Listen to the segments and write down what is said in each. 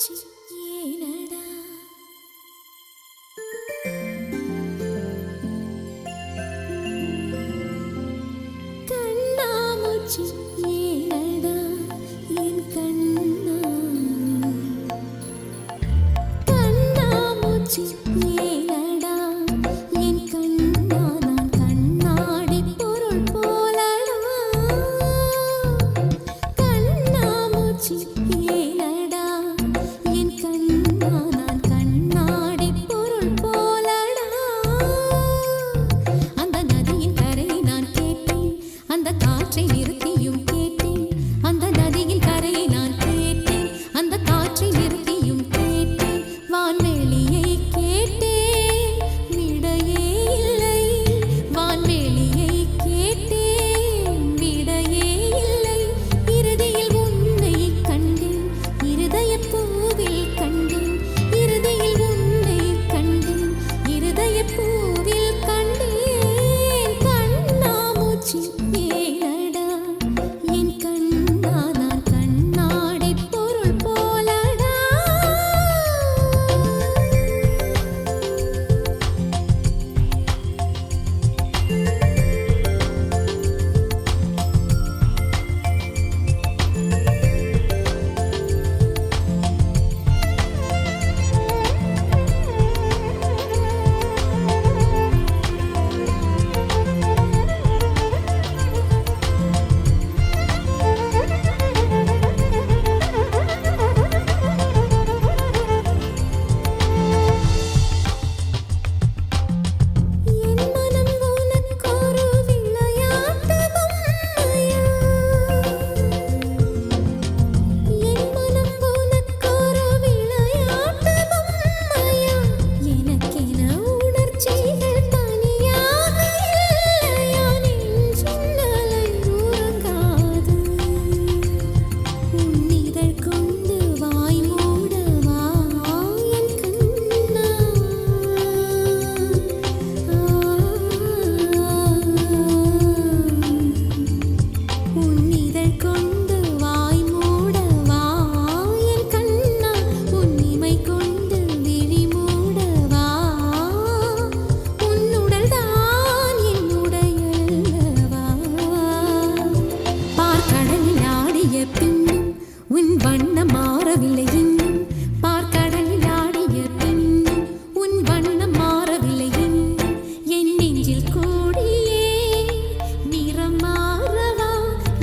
கண்ணாமூச்சி ஏனடா கண்ணாமூச்சி ஏனடா என் கண்ணா கண்ணாமூச்சி ஏனடா என் கண்ணா நான் கண்ணாடி பொருள் போலடா கண்ணாமூச்சி ஏனடா என் கண்ணா நான் கண்ணாடி பொருள் போலடா அந்த நதியின் கரையை நான் கேட்டேன் அந்த காற்றை நிறுத்தியும் கேட்டேன் அந்த நதியின் கரையை நான் கேட்டேன் அந்த காற்றை நிறுத்தியும் கேட்டேன் வான்வெளியை கேட்டேன் விடையே இல்லை வான்வெளியை கேட்டேன் விடையே இல்லை இறுதியில் உன்னை கண்டேன் இருதயப் பூவில் கண்டேன் இறுதியில் உன்னை கண்டேன் இருதயப் பூவில் கண்டேன் கண்ணாமூச்சி ஏனடா என் கண்ணா நான் கண்ணாடி பொருள் போலடா என் மனம் உனக்கொரு விளையாட்டு பொம்மையா என் மனம் உனக்கொரு விளையாட்டு பொம்மையா எனக்கென உணர்ச்சிகள் தனியாக இல்லையா நெஞ்சின் அலை உறங்காது உன் இதழ் கொண்டு வாய் மூடவா என் கண்ணா உன் இதழ் கொண்டு வாய் மூடவா என் கண்ணா உன் இமை கொண்டு விழி மூடவா உன் உடல்தான் என் உடையல்லவா பார்க்கடலில் ஆடிய பின்னும் உன் வண்ணம் மாறவில்லை இன்னும் பார்க்கடலில் ஆடிய பின்னும் உன் வண்ணம் மாறவில்லை இன்னும் என் நெஞ்சில் கூடியே நிறம் மாறவா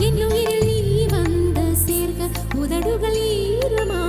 என் உயிரில் நீ வந்து சேர்க்க உதடுகள் ஈரமா